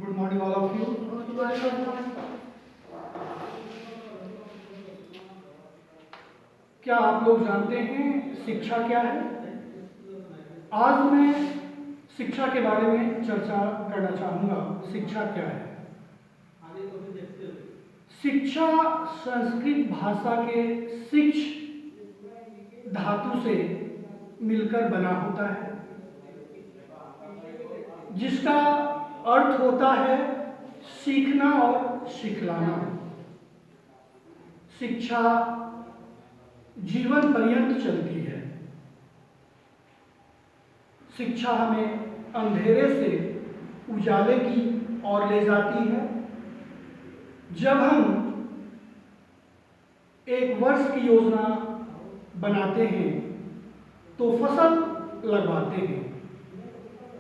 Good morning all of you. क्या आप लोग जानते हैं शिक्षा क्या है? आज मैं शिक्षा के बारे में चर्चा करना चाहूँगा। शिक्षा क्या है? शिक्षा संस्कृत भाषा के शिक्ष धातु से मिलकर बना होता है, जिसका अर्थ होता है सीखना और सिखलाना। शिक्षा जीवन पर्यंत चलती है। शिक्षा हमें अंधेरे से उजाले की ओर ले जाती है। जब हम एक वर्ष की योजना बनाते हैं तो फसल लगवाते हैं।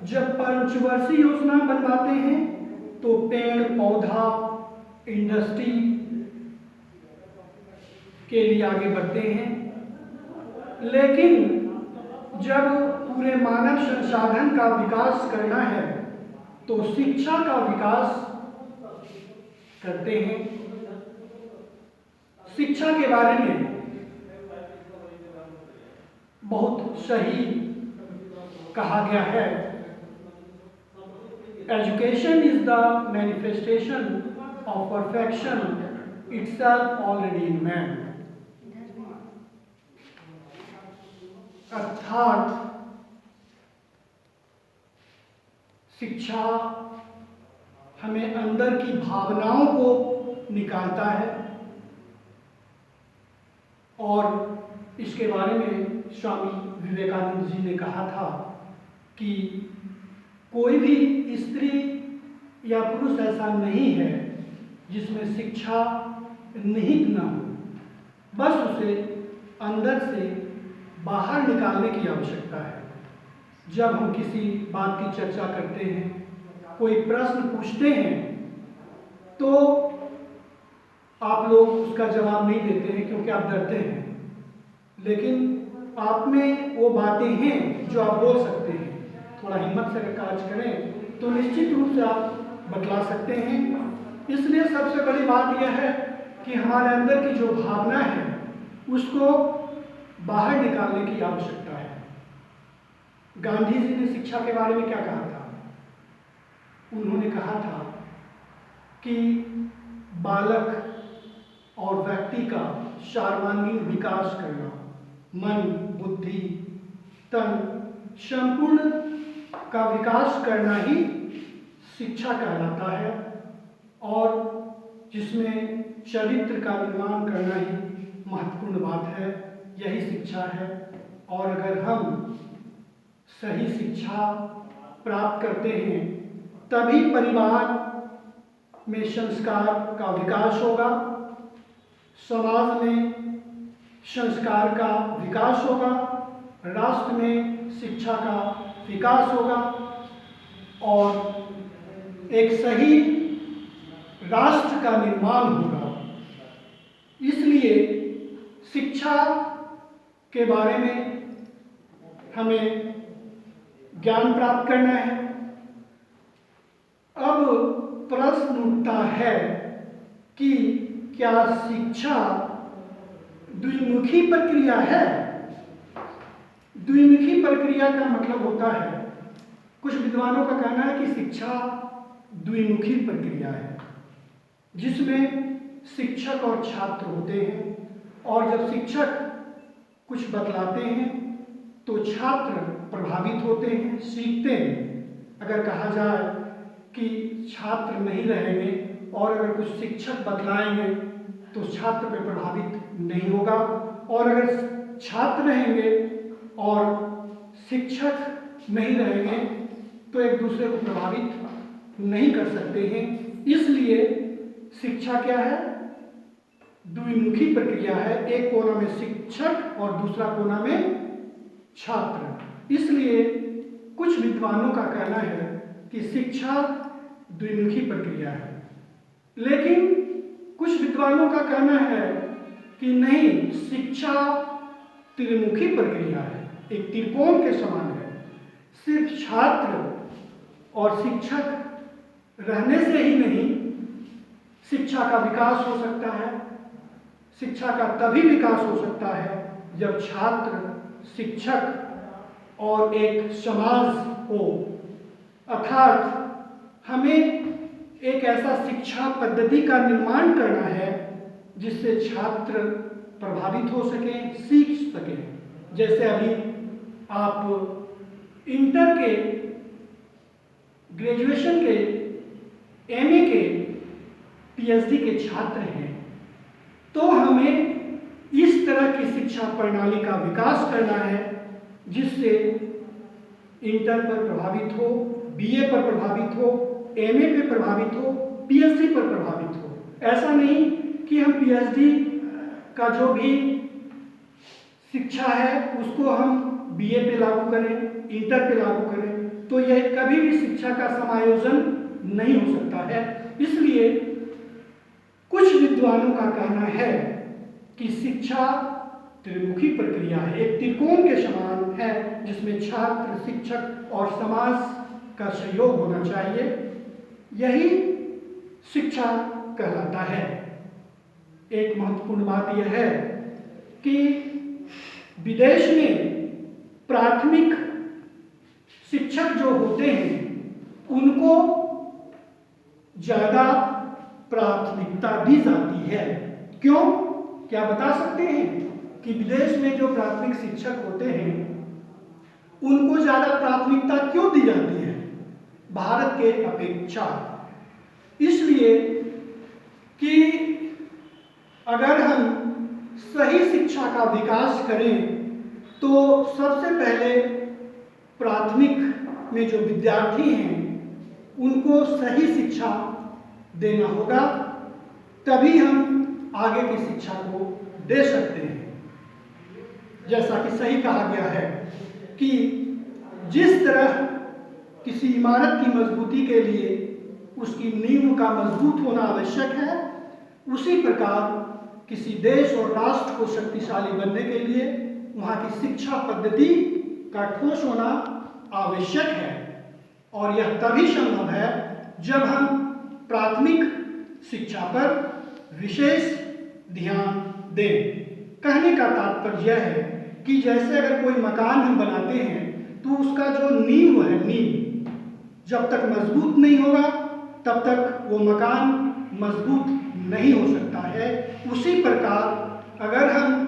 जब पंचवर्षीय योजना बनवाते हैं तो पेड़ पौधा इंडस्ट्री के लिए आगे बढ़ते हैं। लेकिन जब पूरे मानव संसाधन का विकास करना है तो शिक्षा का विकास करते हैं। शिक्षा के बारे में बहुत सही कहा गया है, education is the manifestation of perfection itself already in man. अर्थात शिक्षा हमें अंदर की भावनाओं को निकालता है। और इसके बारे में स्वामी विवेकानंद जी ने कहा था कि कोई भी स्त्री या पुरुष ऐसा नहीं है जिसमें शिक्षा निहित न हो, बस उसे अंदर से बाहर निकालने की आवश्यकता है। जब हम किसी बात की चर्चा करते हैं, कोई प्रश्न पूछते हैं, तो आप लोग उसका जवाब नहीं देते हैं क्योंकि आप डरते हैं। लेकिन आप में वो बातें हैं जो आप बोल सकते हैं। थोड़ा हिम्मत से अगर कार्य करें तो निश्चित रूप से आप बतला सकते हैं। इसलिए सबसे बड़ी बात यह है कि हमारे अंदर की जो भावना है उसको बाहर निकालने की आवश्यकता है। गांधी जी ने शिक्षा के बारे में क्या कहा था? उन्होंने कहा था कि बालक और व्यक्ति का सर्वांगीण विकास करना, मन बुद्धि तन संपूर्ण का विकास करना ही शिक्षा कहलाता है, और जिसमें चरित्र का निर्माण करना ही महत्वपूर्ण बात है। यही शिक्षा है। और अगर हम सही शिक्षा प्राप्त करते हैं तभी परिवार में संस्कार का विकास होगा, समाज में संस्कार का विकास होगा, राष्ट्र में शिक्षा का विकास होगा और एक सही राष्ट्र का निर्माण होगा। इसलिए शिक्षा के बारे में हमें ज्ञान प्राप्त करना है। अब प्रश्न उठता है कि क्या शिक्षा द्विमुखी प्रक्रिया है? द्विमुखी प्रक्रिया का मतलब होता है, कुछ विद्वानों का कहना है कि शिक्षा द्विमुखी प्रक्रिया है, जिसमें शिक्षक और छात्र होते हैं। और जब शिक्षक कुछ बतलाते हैं तो छात्र प्रभावित होते हैं, सीखते हैं। अगर कहा जाए कि छात्र नहीं रहेंगे और अगर कुछ शिक्षक बतलाएंगे तो छात्र पे प्रभावित नहीं होगा, और अगर छात्र रहेंगे और शिक्षक नहीं रहेंगे तो एक दूसरे को प्रभावित नहीं कर सकते हैं। इसलिए शिक्षा क्या है? द्विमुखी प्रक्रिया है। एक कोना में शिक्षक और दूसरा कोना में छात्र। इसलिए कुछ विद्वानों का कहना है कि शिक्षा द्विमुखी प्रक्रिया है, लेकिन कुछ विद्वानों का कहना है कि नहीं, शिक्षा त्रिमुखी प्रक्रिया है, एक त्रिकोण के समान है। सिर्फ छात्र और शिक्षक रहने से ही नहीं शिक्षा का विकास हो सकता है। शिक्षा का तभी विकास हो सकता है जब छात्र, शिक्षक और एक समाज हो। अर्थात हमें एक ऐसा शिक्षा पद्धति का निर्माण करना है जिससे छात्र प्रभावित हो सकें, सीख सकें। जैसे अभी आप इंटर के, ग्रेजुएशन के, एमए के, पीएचडी के छात्र हैं, तो हमें इस तरह की शिक्षा प्रणाली का विकास करना है जिससे इंटर पर प्रभावित हो, बीए पर प्रभावित हो, एमए पे प्रभावित हो, पीएचडी पर प्रभावित हो। ऐसा नहीं कि हम पीएचडी का जो भी शिक्षा है उसको हम बीए पे लागू करें, इंटर पे लागू करें, तो यह कभी भी शिक्षा का समायोजन नहीं हो सकता है। इसलिए कुछ विद्वानों का कहना है कि शिक्षा त्रिमुखी प्रक्रिया है, एक त्रिकोण के समान है जिसमें छात्र, शिक्षक और समाज का सहयोग होना चाहिए। यही शिक्षा कहलाता है। एक महत्वपूर्ण बात यह है कि विदेश में प्राथमिक शिक्षक जो होते हैं उनको ज़्यादा प्राथमिकता दी जाती है। क्यों? क्या बता सकते हैं कि विदेश में जो प्राथमिक शिक्षक होते हैं उनको ज़्यादा प्राथमिकता क्यों दी जाती है भारत के अपेक्षा? इसलिए कि अगर हम सही शिक्षा का विकास करें तो सबसे पहले प्राथमिक में जो विद्यार्थी हैं उनको सही शिक्षा देना होगा, तभी हम आगे की शिक्षा को दे सकते हैं। जैसा कि सही कहा गया है कि जिस तरह किसी इमारत की मजबूती के लिए उसकी नींव का मजबूत होना आवश्यक है, उसी प्रकार किसी देश और राष्ट्र को शक्तिशाली बनने के लिए वहाँ की शिक्षा पद्धति का ठोस होना आवश्यक है। और यह तभी संभव है जब हम प्राथमिक शिक्षा पर विशेष ध्यान दें। कहने का तात्पर्य यह है कि जैसे अगर कोई मकान हम बनाते हैं तो उसका जो नींव है, नींव जब तक मजबूत नहीं होगा तब तक वो मकान मजबूत नहीं हो सकता है। उसी प्रकार अगर हम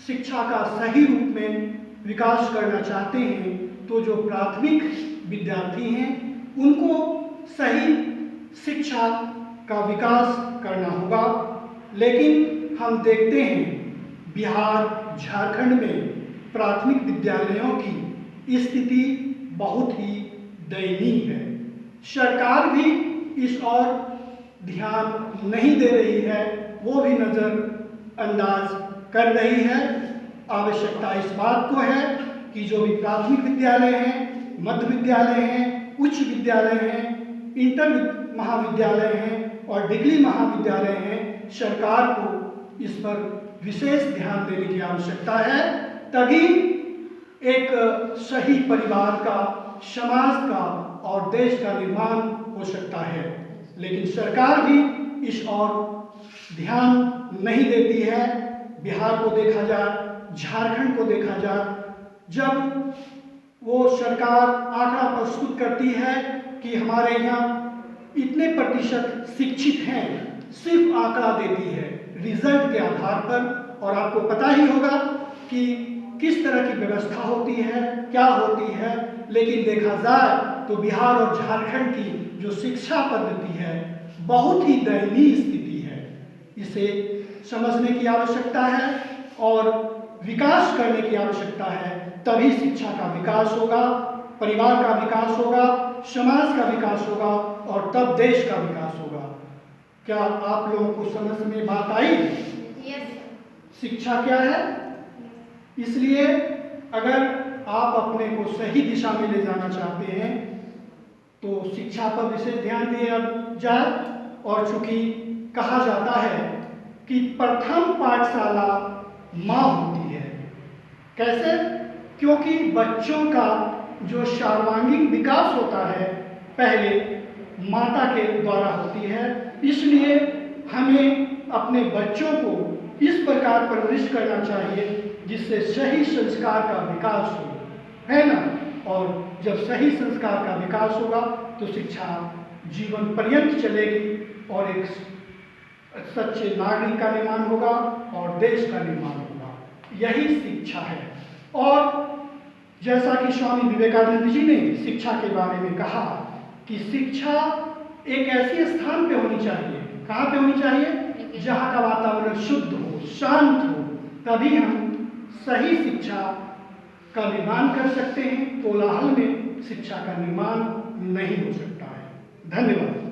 शिक्षा का सही रूप में विकास करना चाहते हैं तो जो प्राथमिक विद्यार्थी हैं उनको सही शिक्षा का विकास करना होगा। लेकिन हम देखते हैं बिहार, झारखंड में प्राथमिक विद्यालयों की स्थिति बहुत ही दयनीय है। सरकार भी इस ओर ध्यान नहीं दे रही है, वो भी नज़रअंदाज कर रही है। आवश्यकता इस बात को है कि जो भी प्राथमिक विद्यालय हैं, मध्य विद्यालय हैं, उच्च विद्यालय हैं, इंटर महाविद्यालय हैं और डिग्री महाविद्यालय हैं, सरकार को इस पर विशेष ध्यान देने की आवश्यकता है। तभी एक सही परिवार का, समाज का और देश का निर्माण हो सकता है। लेकिन सरकार भी इस ओर ध्यान नहीं देती है। बिहार को देखा जाए, झारखंड को देखा जाए, जब वो सरकार आंकड़ा प्रस्तुत करती है कि हमारे यहाँ इतने प्रतिशत शिक्षित हैं, सिर्फ आंकड़ा देती है रिजल्ट के आधार पर। और आपको पता ही होगा कि किस तरह की व्यवस्था होती है, क्या होती है। लेकिन देखा जाए तो बिहार और झारखंड की जो शिक्षा पद्धति है बहुत ही दयनीय स्थिति है। इसे समझने की आवश्यकता है और विकास करने की आवश्यकता है। तभी शिक्षा का विकास होगा, परिवार का विकास होगा, समाज का विकास होगा और तब देश का विकास होगा। क्या आप लोगों को समझ में बात आई? शिक्षा क्या है? इसलिए अगर आप अपने को सही दिशा में ले जाना चाहते हैं तो शिक्षा पर विशेष ध्यान दिया जाए। और चूंकि कहा जाता है कि प्रथम पाठशाला माँ होती है। कैसे? क्योंकि बच्चों का जो सर्वांगीण विकास होता है पहले माता के द्वारा होती है। इसलिए हमें अपने बच्चों को इस प्रकार परवरिश करना चाहिए जिससे सही संस्कार का विकास हो, है ना। और जब सही संस्कार का विकास होगा तो शिक्षा जीवन पर्यंत चलेगी और एक सच्चे नागरिक का निर्माण होगा और देश का निर्माण होगा। यही शिक्षा है। और जैसा कि स्वामी विवेकानंद जी ने शिक्षा के बारे में कहा कि शिक्षा एक ऐसे स्थान पे होनी चाहिए, कहाँ पे होनी चाहिए, जहाँ का वातावरण शुद्ध हो, शांत हो, तभी हम सही शिक्षा का निर्माण कर सकते हैं। कोलाहल में शिक्षा का निर्माण नहीं हो सकता है। धन्यवाद।